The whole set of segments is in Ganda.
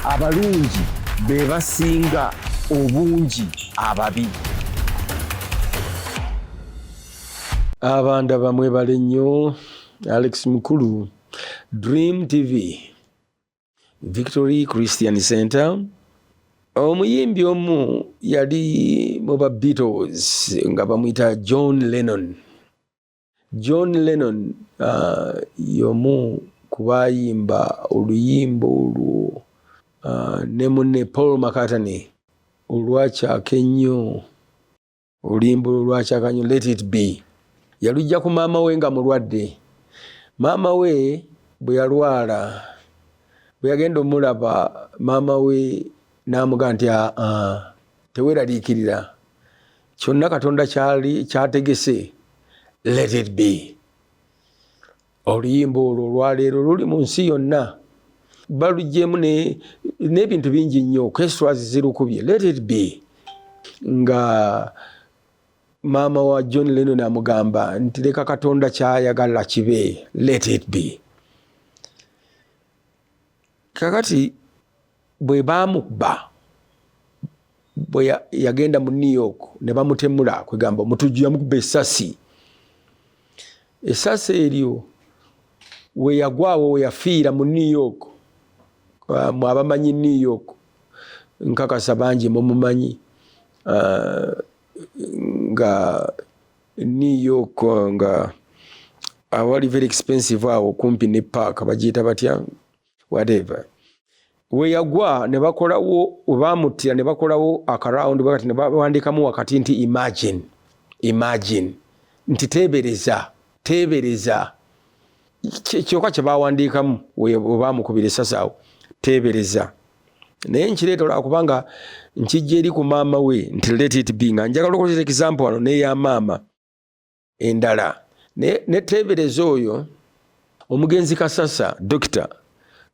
abalungi be basinga obungi ababi. Abanda bamwe bale nnyo. Alex Mukulu, Dream TV, Victory Christian Center. Omuyimbi omu yali mu ba Beatles nga bamuyita John Lennon. John Lennon y'omu ku baayimba oluyimba olwo ne munne Paul McCartney olwakyaka ennyo, oluyimba olwakyaka nnyo Let It Be. Yalujja ku maama we nga mulwadde. Maama we bwe yalwala, bwe yagenda omulaba, maama we n'amugamba nti teweeraliikirira, kyonna Katonda kyategese, Let It Be. Oluyimba olwo olwaleero luli mu nsi yonna, baluggyemu n'ebintu bingi nnyo, orchestras zirukubye, Let It Be. Nga maama wa John Lennon amugamba nti leka Katonda kyayagala kibe, Let It Be. Kakati bwe bamubba, bwe yagenda mu New York ne bamutemula, kwegamba omutujju yamukubba essasi. Essasi eryo we yagwawo, we yafiira mu New York, mu abamanyi New York, nkakasa bangi mumumanyi, nga New York nga awali very expensive awo kumpi ne park bagiyita batya, whatever. We yagwa ne bakolawo, bamuttira ne bakolawo akaround bakati ne bawandikamu wakati nti imagine nti teebereza kyokka kye bawandikamu we bamukubira essasi awo, teebereza. Naye nkireeta olwakubanga nkijja eri ku maama we nti Let It Be, nga njagala okukozesa example wano n'eya maama endala. Ne teebereza oyo omugenzi Kasasa Dokita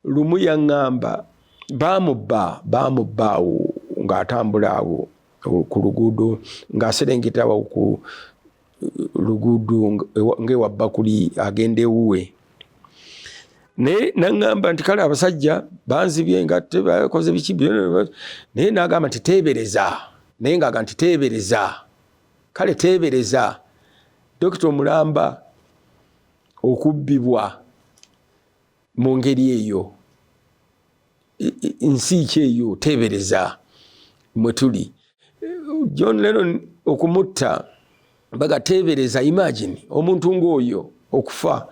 lumu yaŋŋamba bamubba awo ng'atambula awo ku luguudo, ng'aserengeta awo ku luguudo ng'ewa Bakuli agenda ewuwe. Naye naŋŋamba nti kale abasajja banzibye nga bakoze biki, naye n'agamba nti teebereza, naye ng'agamba nti teebereza, kale teebereza. Dokita omulamba okubbibwa mu ngeri eyo, nsi ki eyo, teebereza mwe tuli. John Lennon okumutta baga teebereza, imagine omuntu ng'oyo okufa,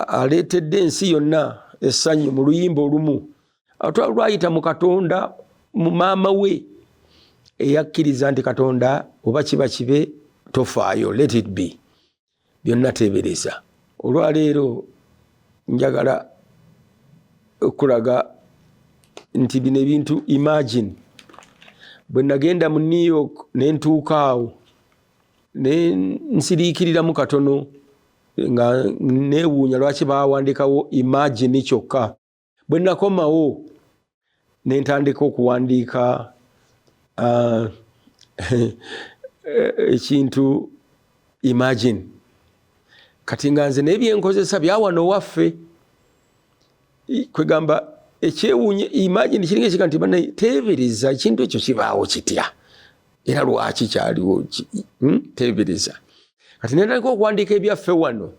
aleetedde ensi yonna essanyu mu luyimba olumu, lwayita mu Katonda, mu maama we eyakkiriza nti Katonda oba kiba kibe tofaayo, Let It Be. Byonna teebereza. Olwaleero njagala okulaga nti bino ebintu imagine. Bwe nagenda mu New York ne ntuuka awo ne nsiriikiriramu katono nga neewuunya lwaki baawandikawo imagine kyokka. Bwe nakomawo ne ntandika okuwandiika ekintu imagine. Kati nga nze n'ebyenkozesa bya wano waffe, kwegamba ekyewuunye imagine kiringa ekika nti bana teebereza ekintu ekyo kibaawo kitya era lwaki kyaliwo, teebereza. Kati netandika okuwandiika ebyaffe wano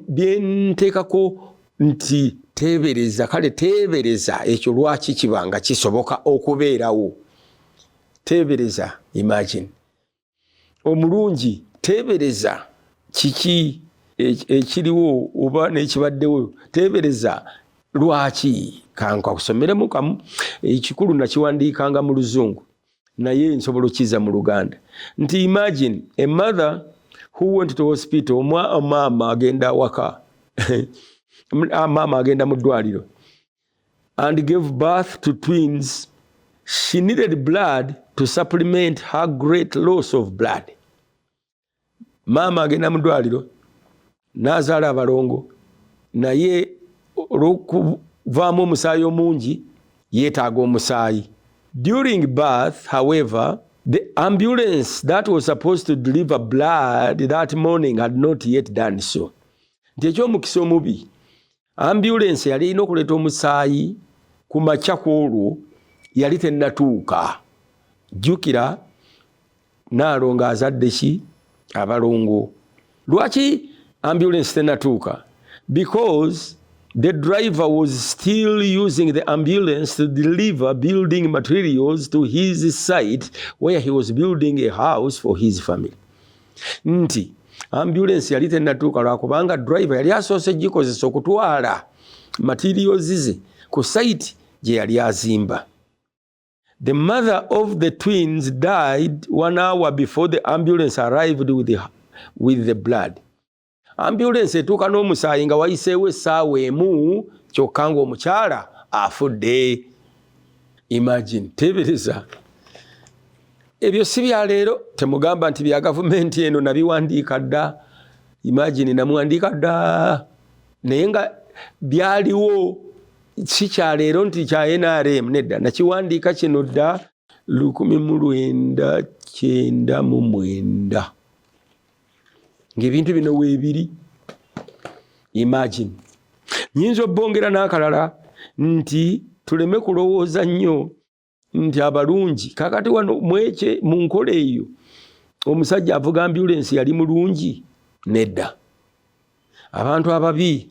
byenteekako nti teebereza, kale teebereza ekyo lwaki kibanga kisoboka okubeerawo, teebereza imagine. Omulungi teebereza kiki ekiriwo oba n'ekibaddewo, teebereza lwaki. Kanka kusomeremu kamu, ekikulu nakiwandiikanga mu Luzungu naye nsobola okkiza mu Luganda nti imagine a mother who went to hospital, maama agenda waka maama agenda mu ddwaliro, and gave birth to twins. She needed blood to supplement her great loss of blood. Maama agenda mu ddwaliro n'azaala abalongo, naye olw'okuvaamu omusaayi omungi yeetaaga omusaayi. During birth, however, the ambulance that was supposed to deliver blood that morning had not yet done so. Nti ekyomukisa omubi, ambulance yali erina okuleeta omusaayi ku makya kwolwo yali tennatuuka. Jjukira Naalongo azadde ki? Abalongo. Lwaki ambulance tennatuuka? Because the driver was still using the ambulance to deliver building materials to his site where he was building a house for his family. Nti ambulance yali tennatuuka lwakubanga driver yali asoose gikozesa okutwala materials ze ku site gye yali azimba. The mother of the twins died 1 hour before the ambulance arrived with the blood. Ambulance etuuka n'omusaayi nga wayiseewo essaawa emu kyokka ng'omukyala afudde. Imagine, teebereza. Ebyo si bya leero, temugamba nti bya gavumenti eno nabiwandiika dda. Imagine, namuwandiika dda. Naye nga byaliwo si kya leero nti kya NRM nedda. Nakiwandiika kino dda 1999. Ng'ebintu bino weebiri. Imagine. Nyinza obbongera n'akalala nti tuleme kulowooza nnyo nti abalungi. Kakati wano mweke mu nkola eyo omusajja avuga ambulance yali mulungi? Nedda. Abantu ababi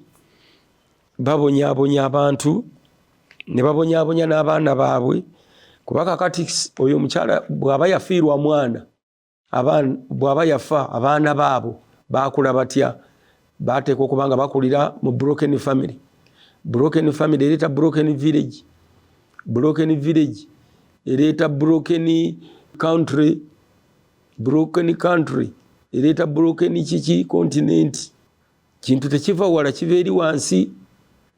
babonyaabonya abantu ne babonyaabonya n'abaana baabwe, kuba kakati oyo omukyala bw'aba yafiirwa mwana, bw'aba yafa, abaana baabo baakula batya? Baateeka okuba nga bakulira mu broken family. Broken family ereeta broken village. Broken village ereeta broken country. Broken country ereeta broken kiki continent. Kintu tekiva wala, kiva eri wansi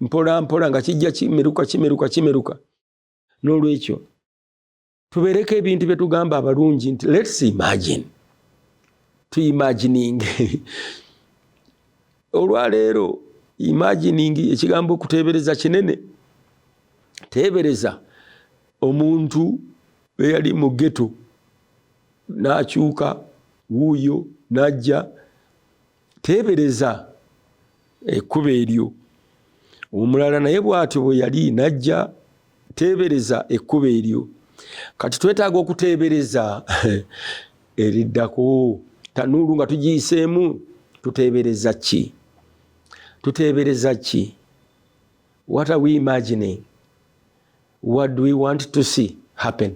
mpola mpola nga kijja kimeruka. N'olwekyo tubereko ebintu bye tugamba abalungi nti let's imagine. Imagining. Olwaleero imagining ekigambo okuteebereza kinene. Teebereza omuntu eyali mu ghetto n'akyuka wuuyo n'ajja. Teebereza ekkuba eryo. Omulala naye bw'atyo bwe yali n'ajja. Teebereza ekkuba eryo. Kati twetaaga okuteebereza eriddako. Tanuulu nga tugiyiseemu. Tuteebereza ki? Tuteebereza ki? What are we imagining? What do we want to see happen?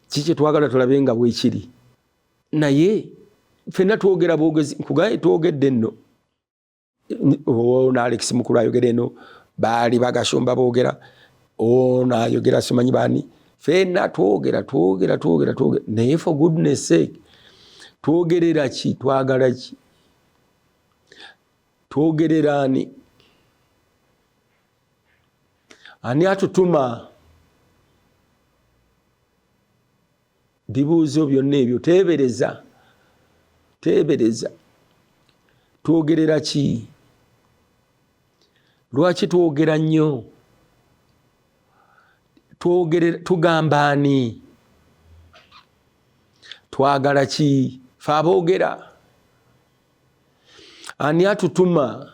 Kiki twagala tulabe nga bwe kiri? Naye ffenna twogera boogezi, nkugaye twogedde nno. Ono Alex Mukulu ayogera eno, baali bagashomba boogera, ono ayogera simanyi baani. Ffenna twogera. Naye for goodness sake, twogerera ki? Twagala ki? Twogerera ani? Ani atutuma? Bibuuzo byonna ebyo teebereza. Twogerera ki? Lwaki twogera nnyo? Tugamba ani? Twagala ki? Ffe aboogera. Ani atutuma?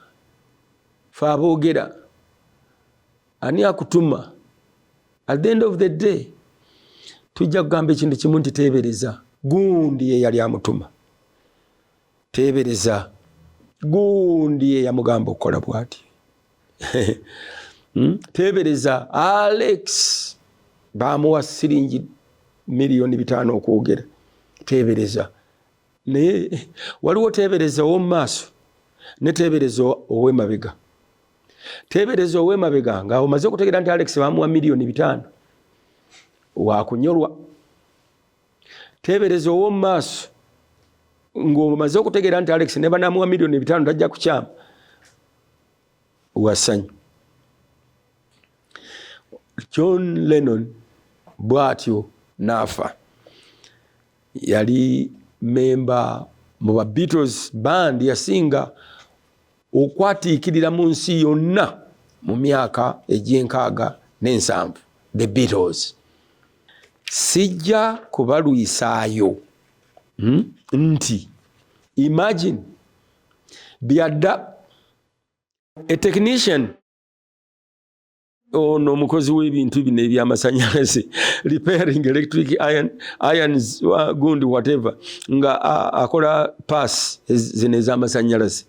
Ffe aboogera. Ani akutuma? At the end of the day tujja kugamba ekintu kimu nti teebereza. Gundi ye yali amutuma. Teebereza. Gundi ye yamugamba okukola bw'ati. Teebereza. Alex baamuwa siringi miliyoni 5 okwogera. Teebereza. Naye waliwo teebereza ow'omu maaso ne teebereza ow'emabega. Teebereza ow'emabega nga omaze okutegeera nti Alex baamuwa miliyoni 5 waakunyolwa. Teebereza ow'omu maaso ng'omaze okutegeera nti Alex ne banaamuwa miliyoni 5 tajja kukyama, wasanyu. John Lennon bw'atyo n'afa. Yali memba mu ba Beatles band yasinga okwatiikirira mu nsi yonna mu myaka eg'60. The Beatles. Sijja kubalwisaayo nti imagine byadda a technician ono mukozi w'ebintu bino ebyamasanyalaze repairing electric irons gundi whatever nga akola pass zino ez'amasanyalaze.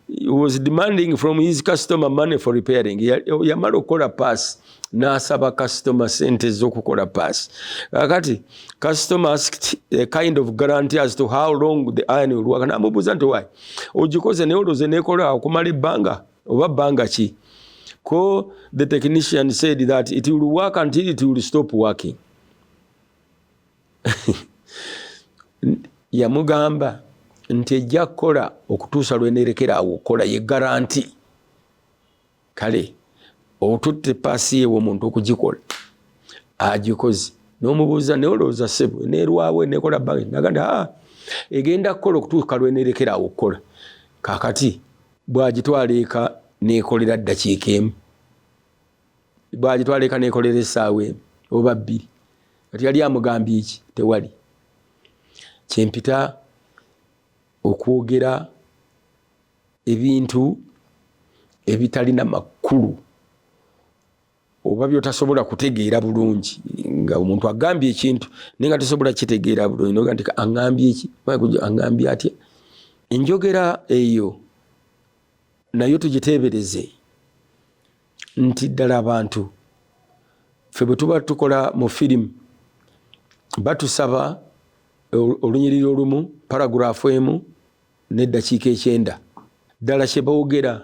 He was demanding from his customer money for repairing. Yamala okukola pass n'asaba customer sente z'okukola pass. Kakati customer asked a kind of guarantee as to how long the iron will work. N'amubuuza nti why ogikoze naye olowooza neekola okumala ebbanga oba bbanga ki? Ko the technician said that it will work until it will stop working. Yamugamba nti ejja kukola okutuusa lweneerekera awo okukola ye garanti. Kale otutte paasi yeewo omuntu okugikola agikoze n'omubuuza naye olowooza ssebo neerwawo eneekola bbanga nagamba egenda kukola okutuuka lweneerekera awo okukola. Kaakati bw'agitwala eka neekolera ddakiika emu, bw'agitwala eka neekolera essaawa emu oba bbiri. Kati yali amugambye ki? Tewali. Kyempita okwogera ebintu ebitalina makulu oba byotasobola kutegeera bulungi, nga omuntu agambye ekintu naye nga tosobola kitegeera bulungi noga nti aŋŋambye eki, aŋŋambye atya. Enjogera eyo nayo tugiteebereze nti ddala abantu ffe bwe tuba tukola mu firimu batusaba olunyiriri olumu paragulaafu emu n'eddakiika 9 ddala kye boogera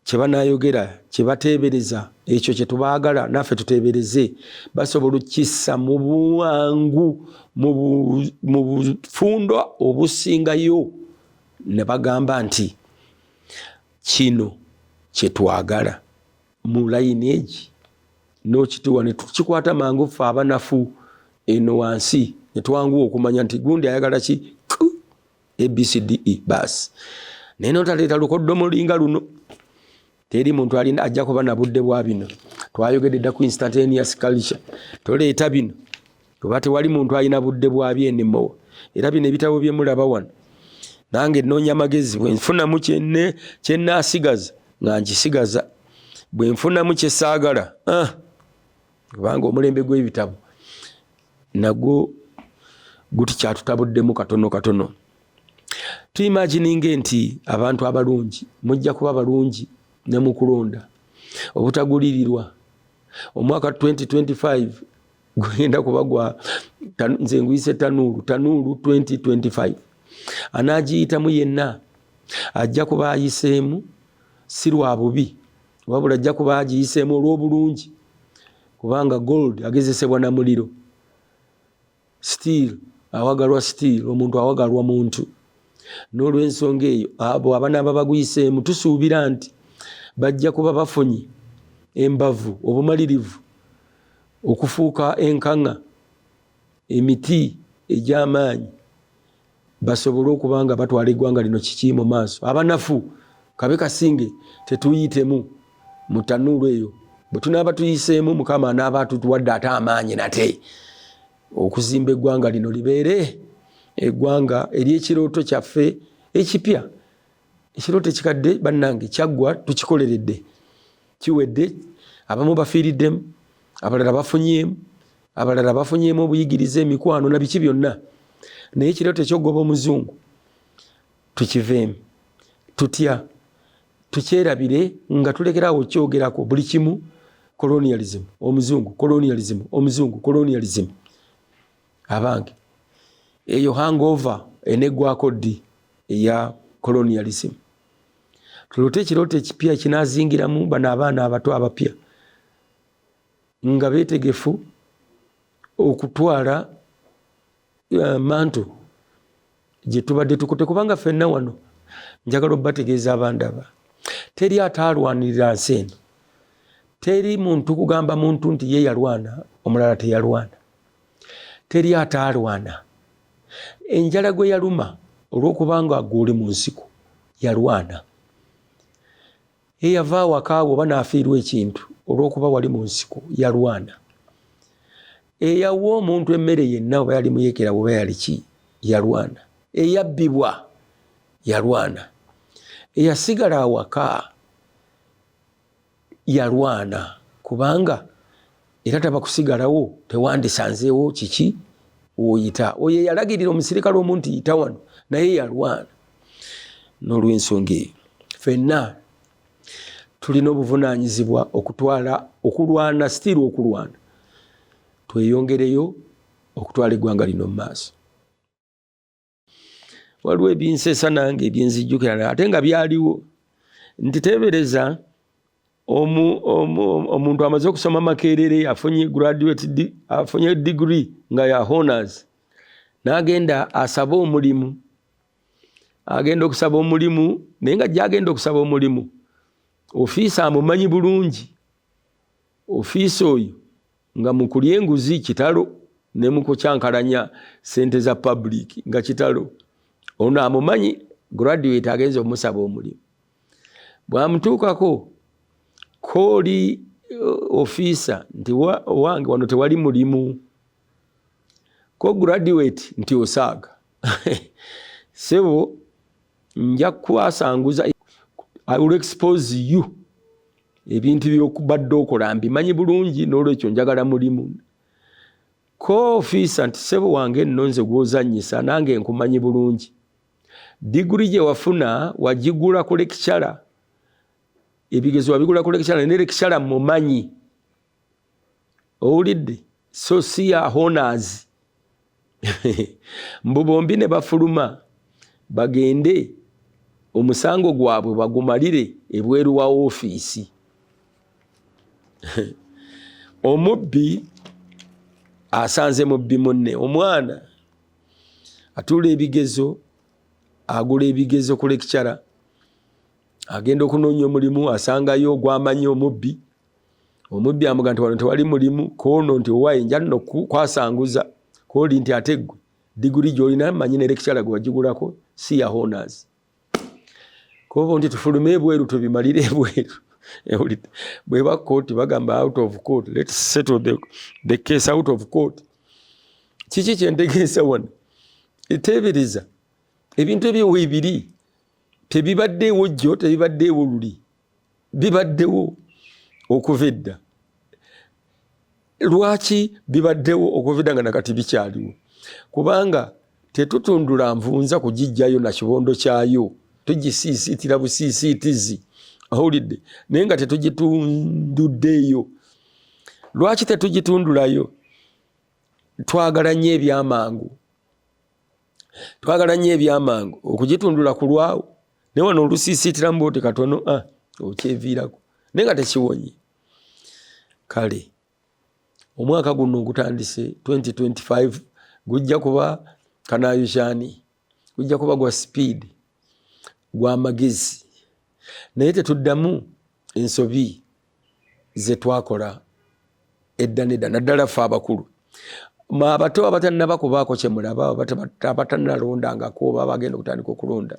kye banaayogera kye bateebereza ekyo kye tubaagala naffe tuteebereze basobola okukissa mu buwangu mu bufundo obusingayo ne bagamba nti kino kye twagala mu layini egi n'okituwa ne tukikwata mangu ffe abanafu eno wansi ne twanguwa okumanya nti gundi ayagala ki ABCDE basi. Naye notaleeta lukoddomo linga luno teri muntu alina ajja kuba na budde bwa bino. Twayogedde dda ku instantaneous culture. Toleeta bino kuba tewali muntu alina budde bwa byenimo. Era bino ebitabo bye mulaba wano nange nnoonya amagezi bwe nfunamu kye nnaasigaza nga nkisigaza, bwe nfunamu kye saagala kubanga omulembe gw'ebitabo nagwo gutikyatutabuddemu katono katono. Tuimagininge nti abantu abalungi mujja kuba balungi ne mu kulonda obutagulirirwa. Omwaka 2025 gugenda kuba gwa nze nguyise tanuulu 2025. Anaagiyitamu yenna ajja kuba ayiseemu si lwa bubi wabula ajja kuba agiyiseemu olw'obulungi, kubanga gold agezesebwa na muliro. Steel awagalwa steel, omuntu awagalwa muntu. N'olw'ensonga eyo abo abanaaba baguyiseemu tusuubira nti bajja kuba bafunye embavu obumalirivu okufuuka enkaŋŋa emiti egy'amaanyi basobole okuba nga batwala eggwanga lino kiki mu maaso. Abanafu kabe kasinge tetuyitemu mu tanuulu eyo. Bwe tunaaba tuyiseemu Mukama anaaba atutuwadde ate amaanyi nate okuzimba eggwanga lino libeere eggwanga ery'ekirooto kyaffe ekipya. Ekirooto ekikadde bannange kyaggwa tukikoleredde kiwedde. Abamu bafiiriddemu, abalala bafunyeemu, abalala bafunyeemu obuyigirize, emikwano na biki byonna. Naye ekirooto ekyogoba omuzungu tukiveemu, tutya, tukyerabire nga tulekeraawo okyogerako buli kimu. Colonialism, omuzungu, colonialism, omuzungu, colonialism. Abange eyo hangover eneggwako ddi eya colonialism. Tuloote ekirooto ekipya ekinaazingiramu bano abaana abato abapya nga beetegefu okutwala manto gye tubadde tukute. Kubanga ffenna wano njagala obbategeeza abandaba teri ataalwanirira nsi eno. Teri muntu kugamba muntu nti ye yalwana omulala teyalwana. Teri ataalwana. Enjala gwe yaluma olw'okubanga gw'oli mu nsiko yalwana. Eyava awakaawo oba n'afiirwa ekintu olw'okuba wali mu nsiko yalwana. Eyawa omuntu emmere yenna oba yali muyekera oba yali ki yalwana. Eyabbibwa yalwana. Eyasigala awaka yalwana kubanga era tabakusigalawo tewandisanzeewo kiki oyita oyo yalagirira omusirikale omuntu yita wano naye yalwana. N'olw'ensonga eyo ffenna tulina obuvunaanyizibwa okulwana sitiiri okulwana, tweyongereyo okutwala eggwanga lino mu maaso. Waliwo ebinseesa nange ebyenzijjukira ate nga byaliwo nti teebereza omuntu amaze okusoma Makerere afunye degree nga ya honors n'agenda asaba omulimu, agenda okusaba omulimu naye nga gy'agenda okusaba omulimu ofiisa amumanyi bulungi. Ofiisa oyo nga mu kulya enguzi kitalo ne mu kukyankalanya ssente za public nga kitalo, ono amumanyi graduate agenza omusaba omulimu. Bw'amutuukako kooli ofiisa nti owange wano tewali mulimu, ko graduate nti osaaga sebo nja kwasanguza, I will expose you ebintu by'okubadde okola mbimanyi bulungi n'olwekyo njagala mulimu. Ko ofiisa nti sebo wange nno nze gw'ozannyisa nange nkumanyi bulungi, diguli gye wafuna wagigula ku lecturer, ebigezo wabigula ku lecturer ne lecturer mumanyi, owulidde, so si ya honors. Mbu bombi ne bafuluma bagende omusango gwabwe bagumalire ebweru wa ofiisi. Omubbi asanze mubbi munne, omwana atula ebigezo, agula ebigezo ku lecturer, agenda okunoonya omulimu asangayo gw'amanyi omubbi. Omubbi amuga nti wano tewali mulimu, koono nti owaaye nja nno kwasanguza, kooli nti ate ggwe diguli gy'olina manyi ne lecturer gwe wagigulako si ya honors. Kobo nti tufulume ebweru tubimalire ebweru. Bwe ba court bagamba out of court, let's settle the case out of court. Kiki kyentegeeza wano eteebereza ebintu ebyo weebiri tebibaddeewo jjo, tebibaddeewo luli, bibaddewo okuva edda. Lwaki bibaddewo okuva edda nga nakati bikyaliwo? Kubanga tetutundula nvunza kugijjayo na kibondo kyayo, tugisiisiitira busiisiitizi, owulidde, naye nga tetugitunduddeeyo. Lwaki tetugitundulayo? Twagala nnyo ebyamangu, twagala nnyo ebyamangu okugitundula ku lwawo, naye wano olusiisiitira mu booti katono okyeviirako naye nga tekiwonye. Kale omwaka guno ogutandise 2025 gujja kuba kanayushani, gujja kuba gwa speed, gwa magezi, naye tetuddamu ensobi ze twakola edda nedda, naddala ffe abakulu. Abato abatannaba kubaako kye mulaba, abatannalondangako oba bagenda okutandika okulonda,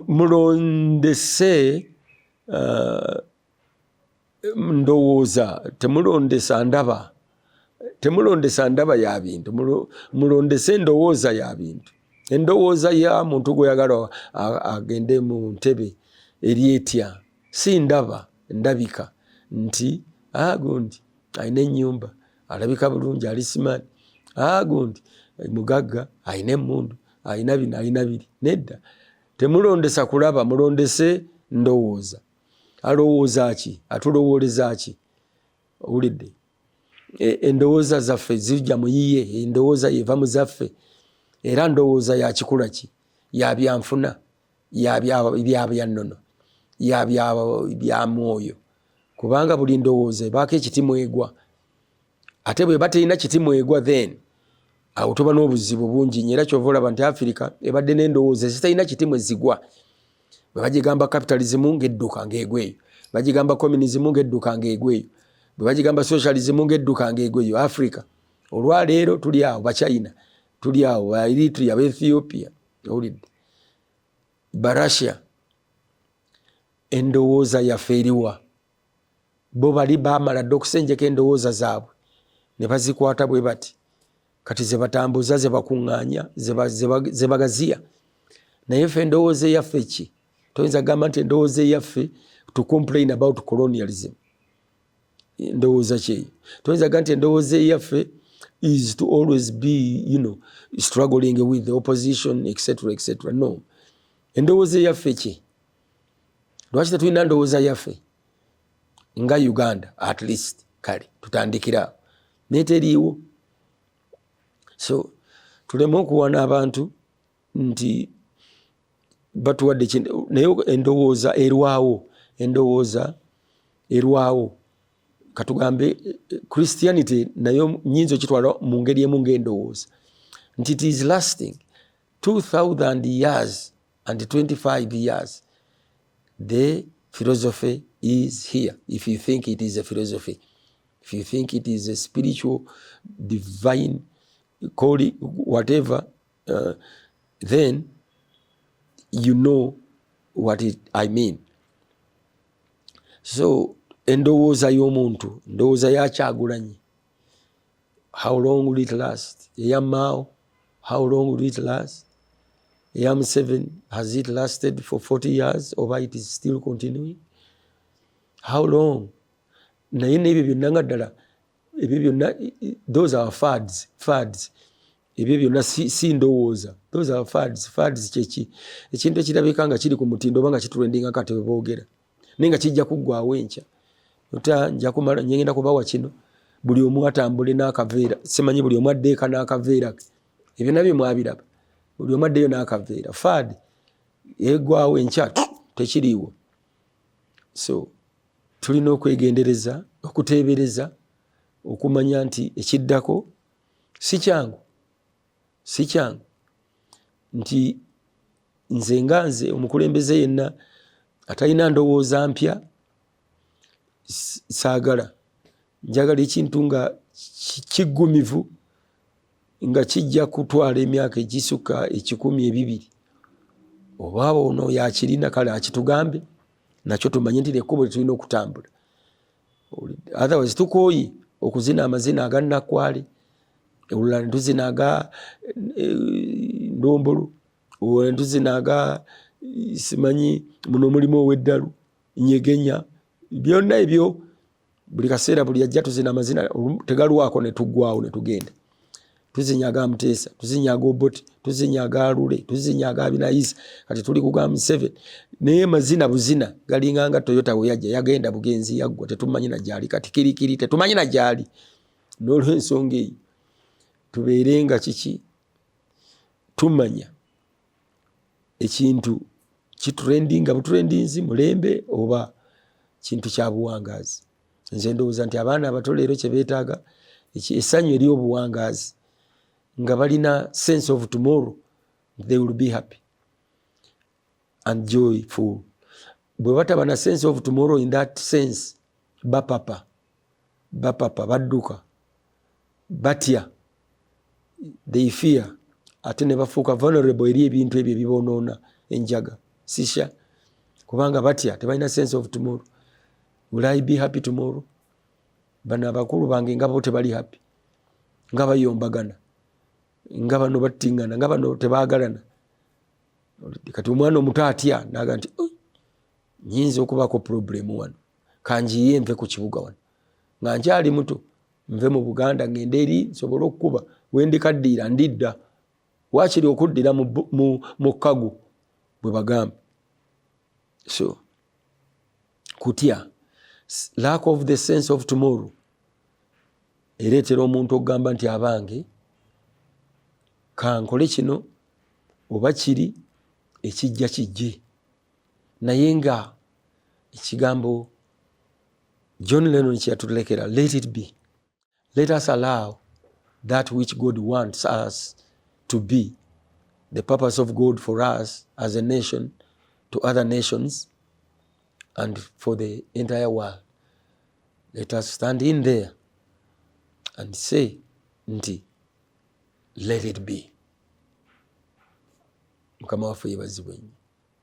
mulondese ndowooza, temulondesa ndaba, temulondesa ndaba ya bintu, mulondese endowooza ya bintu. Endowooza ya muntu gw'oyagala agende mu ntebe eryetya, si ndaba, ndabika nti gundi alina ennyumba, alabika bulungi, ali simaani, gundi mugagga, alina emmundu, alina bino, alina biri. Nedda, temulondesa kulaba, mulondese ndowooza. Alowooza ki? Atulowooleza ki? Owulidde? Endowooza zaffe zijja mu yiye, endowooza yeva mu zaffe, era ndowooza ya kikula ki? Ya byanfuna, ya byannono, ya bya mwoyo. Kubanga buli ndowooza ebaako ekitimwegwa. Ate bwe bateerina kitimwegwa then awo tuba n'obuzibu bungi nnyo. Era kyova olaba nti Afirika ebadde n'endowooza zitalina kitimwe zigwa. Bwe bagigamba capitalism ng'edduka ng'egweyo, bagigamba communism ng'edduka ng'egweyo, bwe bagigamba socialism ng'edduka ng'egweyo. Afrika olwaleero tuli awo, Bachina tuli awo, ba Eritrea, ba Ethiopia, owulidde, ba Russia. Endowooza yaffe eriwa? Bo bali baamala dde okusenjeka endowooza zaabwe ne bazikwata bwe bati, kati ze batambuza, ze bakuŋŋaanya, ze bagaziya. Naye ffe endowooza yaffe ki? Toyinza gamba nti endowooza yaffe to complain about colonialism. ndowooza kyeyo. Toyinza nti endowooza eyaffe is to always be, struggling with the opposition, etc. No. Endowooza eyaffe ki? Lwaki tetulina ndowooza yaffe nga Uganda at least? Kale tutandikira naye teriiwo. So tuleme okuwana abantu nti batuwadde naye endowooza erwawo. Katugambe Christianity nayo nyinza okitwala mu ngeri emu ng'endowooza nti it is lasting 2000 years and 25 years. The philosophy is here. If you think it is a philosophy, if you think it is a spiritual, divine, call it whatever, then you know what I mean. So endowooza y'omuntu, ndowooza ya Kyagulanyi, how long will it last? Eya Mao, how long will it last? Eya Museveni, has it lasted for 40 years or it is still continuing? How long? Naye n'ebyo byonna nga ddala ebyo byonna, those are fads. Ebyo byonna si ndowooza, those are fads. Kyeki ekintu ekirabika nga kiri ku mutindo oba nga kitrendinga kati weboogera naye nga kijja kuggwaawo enkya. Nja kumala ngenda kubawa kino, buli omu atambule n'akaveera, simanyi buli omu addeeka n'akaveera ke. Ebyo nabyo mwabiraba, buli omu addeyo n'akaveera. Fad eggwaawo enkya tekiriiwo. So tulina okwegendereza, okuteebereza, okumanya nti ekiddako si kyangu nti nze omukulembeze yenna atalina ndowooza mpya saagala. Njagala ekintu nga kiggumivu, nga kijja kutwala emyaka egisukka 100-200 oba ono yakirina, kale akitugambe nakyo tumanye nti lekkubo tulina okutambula. Otherwise tukooye okuzina amazina aga Nakwale, olulala ntuzina aga Ndombolo, olulala ntuzina aga simanyi muno mulimu ow'eddalu, Nyegenya. Byonna ebyo buli kaseera buli ajja tuzina amazina tegalwako ne tuggwaawo ne tugenda. Tuzinya aga Muteesa, tuzinya aga Obote, tuzinya aga Lule, tuzinya aga Binayisa, kati tuli kuga Museveni. Naye mazina buzina galinga nga Toyota we yajja yagenda bugenzi yaggwa, tetumanyi na gyali, kati kirikiri tetumanyi na gyali. N'olw'ensonga eyo tubeere nga kiki tumanya ekintu kitrendinga butrendinzi mulembe oba kintu kya buwangaazi. Nze ndowooza nti abaana abato leero kye beetaaga essanyu ery'obuwangaazi, nga balina sense of tomorrow, they will be happy and joyful. Bwe bataba na sense of tomorrow in that sense, bapapa badduka, batya, they fear, ate ne bafuuka vulnerable eri ebintu ebyo ebibonoona enjaga sisha, kubanga batya, tebalina sense of tomorrow. Will I be happy tomorrow? Bano abakulu bange nga bo tebali happy, nga bayombagana, nga bano battingana, nga bano tebaagalana. Kati omwana omuto atya naga nti nyinza okubaako problemu wano, kanjiye nve ku kibuga wano nga nkyali muto, nve mu Buganda ngende eri nsobole okukuba, wendikaddiira ndidda, waakiri okuddira mu kagu bwe bagamba. So kutya, lack of the sense of tomorrow ereetera omuntu okugamba nti abange kankole kino oba kiri ekijja kijje. Naye nga ekigambo John Lennon kye yatulekera, let it be. Let us allow that which God wants us to be, the purpose of God for us as a nation, to other nations, and for the entire world. Let us stand in there and say, nti, let it be. Mukama waffe yebazibwe nnyo.